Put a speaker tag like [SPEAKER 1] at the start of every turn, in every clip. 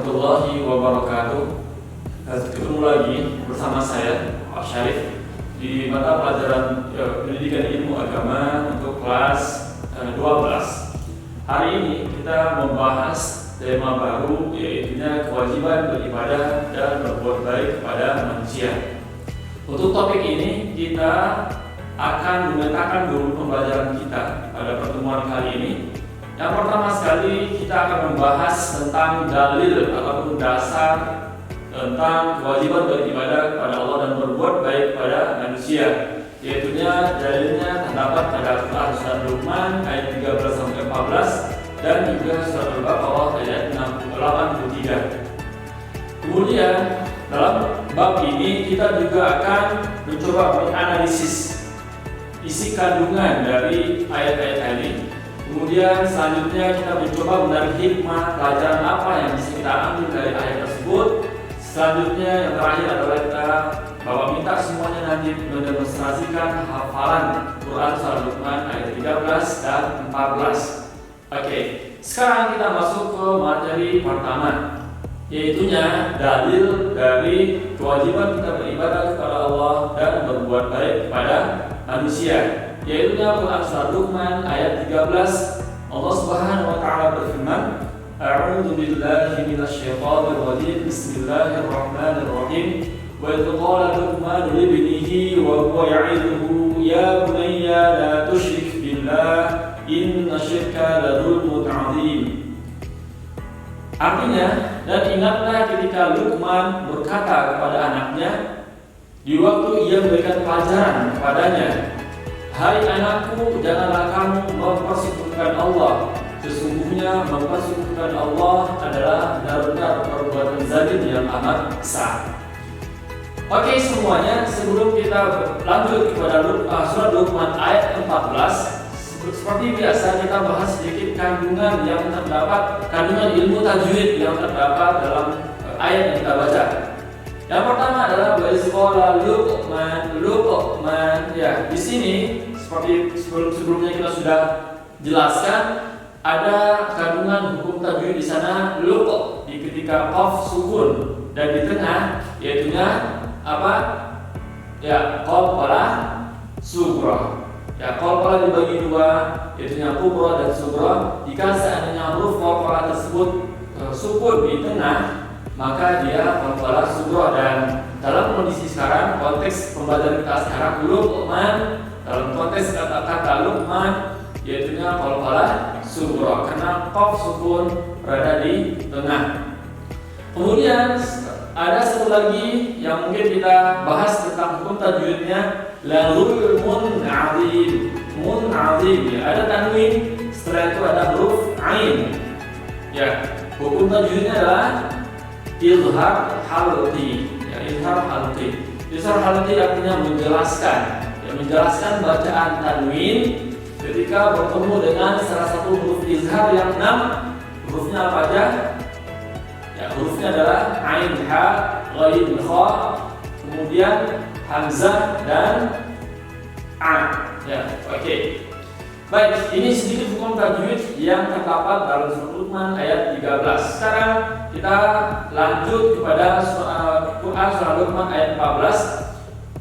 [SPEAKER 1] warahmatullahi wabarakatuh. Ketemu lagi bersama saya, Pak Syarif, di mata pelajaran Pendidikan Ilmu Agama untuk kelas 12. Hari ini kita membahas tema baru, yaitu kewajiban beribadah dan berbuat baik kepada manusia. Untuk topik ini kita akan memetakan dulu pembelajaran kita pada pertemuan kali ini. Yang pertama sekali kita akan membahas tentang dalil ataupun dasar tentang kewajiban beribadah kepada Allah dan berbuat baik kepada manusia. Yaitunya dalilnya terdapat pada Quran surat Luqman ayat 13 sampai 14 dan juga surat Al-Baqarah ayat 83. Kemudian dalam bab ini kita juga akan mencoba menganalisis isi kandungan dari ayat-ayat ini. Kemudian selanjutnya kita mencoba menarik hikmah pelajaran apa yang bisa kita ambil dari ayat tersebut. Selanjutnya yang terakhir adalah kita minta semuanya nanti mendemonstrasikan hafalan Quran surat Luqman ayat 13 dan 14. Oke, sekarang kita masuk ke materi pertama, yaitunya dalil dari kewajiban kita beribadah kepada Allah dan berbuat baik kepada manusia. Yaitunya Quran surat Luqman ayat 13. Allah Subhanahu wa taala berfirman, A'udzu billahi minasyaitonir rajim. Bismillahirrahmanirrahim. Wa idh qala Luqman li ibnihi wa huwa ya'iduhu ya bunayya la tusyrik billah inna syirka la dzulmun 'adzim. Artinya, dan ingatlah ketika Luqman berkata kepada anaknya di waktu ia memberikan pelajaran kepadanya, hai anakku, janganlah kamu mempersekutukan Allah. Sesungguhnya mempersekutukan Allah adalah benar-benar perbuatan zalim yang amat besar. Oke semuanya, sebelum kita lanjut kepada surat Luqman ayat 14, seperti biasa kita bahas sedikit kandungan yang terdapat, kandungan ilmu tajwid yang terdapat dalam ayat yang kita baca. Yang pertama adalah Wa'izqala Luqman. Ya, di sini seperti sebelumnya kita sudah jelaskan, ada kandungan hukum tajwid di sana luq di ketika qaf sukun dan di tengah yaitunya apa? Ya, qalqalah sughra. Ya, qalqalah dibagi dua, yaitunya kubra dan sughra. Jika seandainya huruf qalqalah tersebut sukun di tengah, maka dia qalqalah sughra. Dan dalam kondisi sekarang, konteks pembelajaran kita sekarang Luqman, dalam konteks kata-kata Luqman yaitunya qalqalah sughra karena qaf sukun berada di tengah. Kemudian ada satu lagi yang mungkin kita bahas tentang hukum tajwidnya, lahul mun'adzim. Mun'adzim ya, ada tanwin, setelah itu ada huruf ain. Ya, hukum tajwidnya adalah izhar halqi. Ya, izhar halqi. Izhar halqi artinya menjelaskan. Ya, menjelaskan bacaan tanwin ketika bertemu dengan salah satu huruf izhar yang 6. Hurufnya apa aja? Ya, hurufnya adalah ain, ha, ghain, kha, kemudian hamzah dan a. Ya, oke. Baik, ini sedikit hukum tajwid yang terdapat dalam surat Luqman ayat 13. Sekarang kita lanjut kepada Quran surah Luqman ayat 14.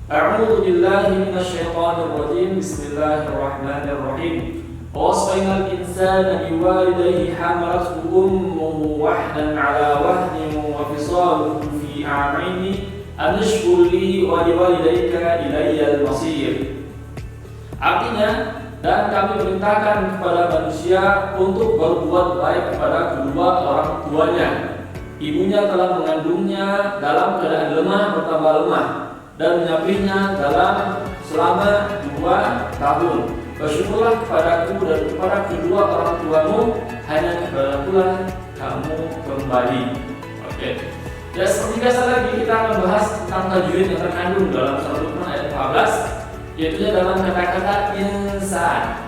[SPEAKER 1] A'udzu billahi minasyaitonir rajim. Bismillahirrahmanirrahim. Wasainal insana biwalidayhi hamalathu ummuhu wahnan 'ala wahnin wa fisaluhu fi 'amaini an ishkur li wa liwalidayka ilayyal masir. Artinya, dan kami perintahkan kepada manusia untuk berbuat baik kepada kedua orang tuanya. Ibunya telah mengandungnya dalam keadaan lemah bertambah lemah dan menyapihnya selama 2 tahun. Bersyukurlah kepadaku dan kepada kedua orang tuamu, hanya kepadakulah kamu kembali. Oke. Ya, seperti biasa lagi kita akan bahas tentang tajwid yang terkandung dalam surat Luqman ayat 14, yaitu dalam kata-kata insan,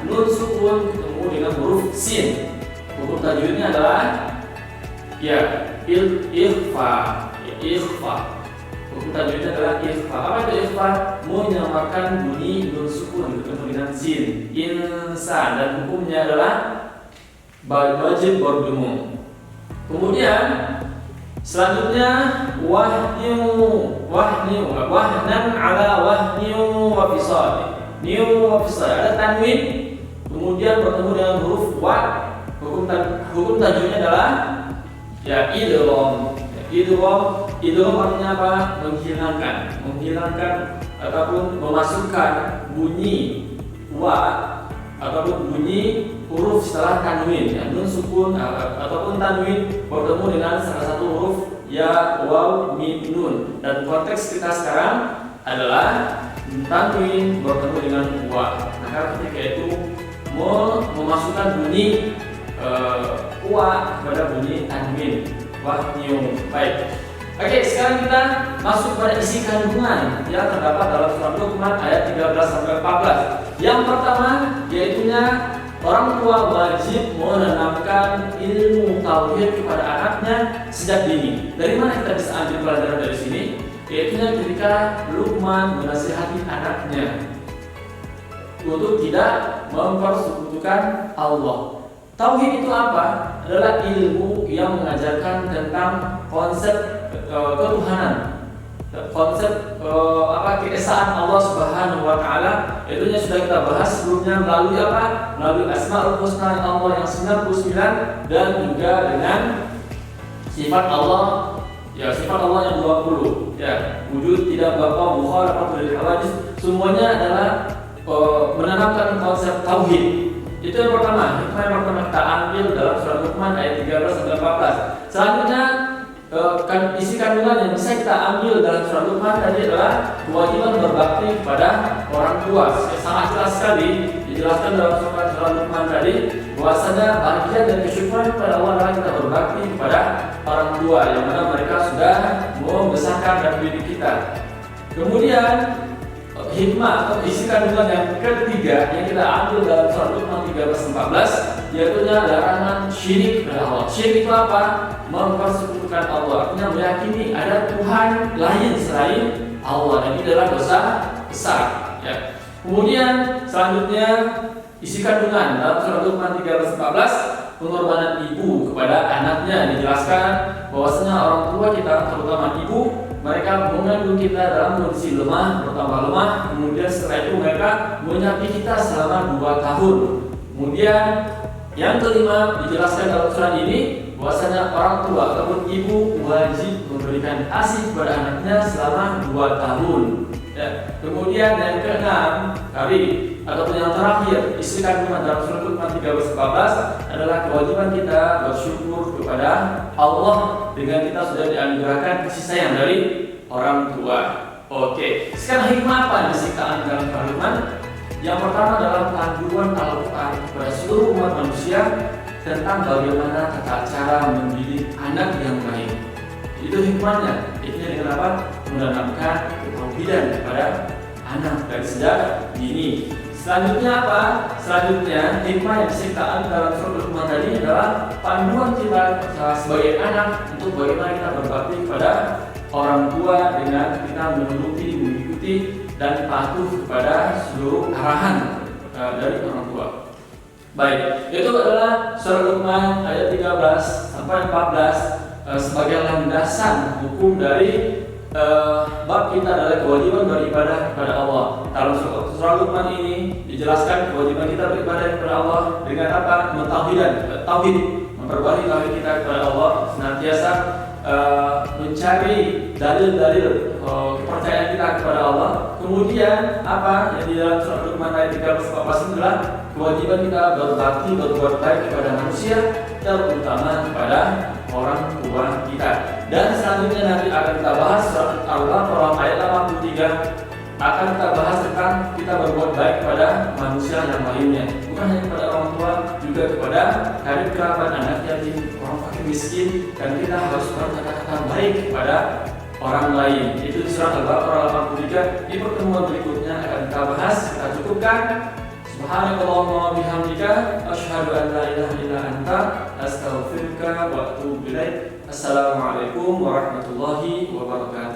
[SPEAKER 1] nun sukun ketemu dengan huruf sin. Hukum tajwidnya adalah ya ikhfa. Hukum tajwidnya adalah ikhfa. Apa itu ikhfa? Menyamarkan bunyi nun sukun ketemu dengan sin. Insan, dan hukumnya adalah wajib berdemu. Kemudian selanjutnya wahnan ala wahniu wa fisal. Ada tanwin kemudian bertemu dengan huruf wa. Hukum tajwidnya adalah ya idgham. Idgham artinya apa? Menghilangkan ataupun memasukkan bunyi wa ataupun bunyi huruf setelah tanwin, ya, nun sukun ataupun tanwin bertemu dengan salah satu huruf ya, waw, mim, nun. Dan konteks kita sekarang adalah tanwin bertemu dengan wa. Maka ketika itu memasukkan bunyi wa kepada bunyi tanwin, wahnium. Baik. Oke, sekarang kita masuk pada isi kandungan yang terdapat dalam surat Luqman ayat 13 sampai 14. Yang pertama yaitunya orang tua wajib menanamkan ilmu tauhid kepada anaknya sejak dini. Dari mana kita bisa ambil pelajaran dari sini? Yaitunya ketika Luqman menasihati anaknya untuk tidak mempersekutukan Allah. Tauhid itu apa? Adalah ilmu yang mengajarkan tentang konsep ketuhanan, konsep keesaan Allah Subhanahu wa taala. Itunya sudah kita bahas sebelumnya melalui apa? Melalui Asmaul Husna Allah yang 99 dan juga dengan sifat Allah, ya, sifat Allah yang 20, ya, wujud, tidak, bapa, mukhalafah, lil hawadis. Semuanya adalah menanamkan konsep tauhid. Itu yang pertama. Hikmah yang pertama kita ambil dalam surat Luqman ayat 13 sampai 14. Selanjutnya isi kandungan yang bisa kita ambil dalam surat Luqman tadi adalah kewajiban berbakti kepada orang tua. Sangat jelas sekali dijelaskan dalam surat Luqman tadi bahwasanya bahagia dan kesyukuran kepada Allah adalah kita berbakti kepada orang tua yang mana mereka sudah membesarkan dan mendidik kita. Kemudian hikmah atau isi kandungan yang ketiga yang kita ambil dalam surat Luqman 13-14 yaitu larangan syirik kepada Allah. Syirik itu apa? Mempersekutukan Allah, artinya meyakini ada Tuhan lain selain Allah, dan ini adalah dosa besar, ya. Kemudian selanjutnya isi kandungan dalam surat Luqman 13-14 pengorbanan ibu kepada anaknya. Dijelaskan bahwasanya orang tua kita, terutama ibu, mereka mengandung kita dalam kondisi lemah, bertambah lemah. Kemudian setelah itu mereka menyapi kita selama 2 tahun. Kemudian yang kelima dijelaskan dalam surat ini bahwasanya orang tua ataupun ibu wajib memberikan ASI kepada anaknya selama 2 tahun. Ya. Kemudian yang keenam kali ataupun yang terakhir isi kandungan dalam surat Luqman 13-14 adalah kewajiban kita bersyukur kepada Allah dengan kita sudah dianugerahkan kasih sayang dari orang tua. Oke, sekarang hikmah apa yang bisa kita ambil dalam surat Luqman? Yang pertama adalah panduan Al-Quran kepada seluruh umat manusia tentang bagaimana tata cara mendidik anak yang baik. Itu hikmahnya. Itu dengan apa? Menanamkan ketauhidan kepada anak dari sejak dini. Selanjutnya apa? Selanjutnya hikmah yang bisa kita ambil dalam surat Luqman tadi adalah panduan kita sebagai anak untuk bagaimana kita berbakti kepada orang tua dengan kita mengikuti dan patuh kepada seluruh arahan dari orang tua. Baik, itu adalah surat Luqman ayat 13 sampai 14 sebagai landasan hukum dari bab kita adalah kewajiban beribadah kepada Allah. Dalam surah Luqman ini dijelaskan kewajiban kita beribadah kepada Allah dengan apa? Tauhid, memperbarui tauhid kita kepada Allah, senantiasa mencari dalil-dalil kepercayaan kita kepada Allah. Kemudian apa yang di dalam surah Luqman ayat 13-14 adalah kewajiban kita berbakti, berbuat baik kepada manusia, terutama kepada orang tua kita. Dan selanjutnya nanti akan kita bahas surat Al-Baqarah ayat 83 akan kita bahas tentang kita berbuat baik kepada manusia yang lainnya, bukan hanya kepada orang tua, juga kepada karib kerabat, anak yatim, orang fakir miskin, dan kita harus berkata-kata baik kepada orang lain. Itu di surat Al-Baqarah 83. Di pertemuan berikutnya akan kita bahas. Kita cukupkan. Subhanakallahumma bihamdika asyhadu an la ilaha illa anta astaghfiruka wa atubu ilaik. Assalamualaikum warahmatullahi wabarakatuh.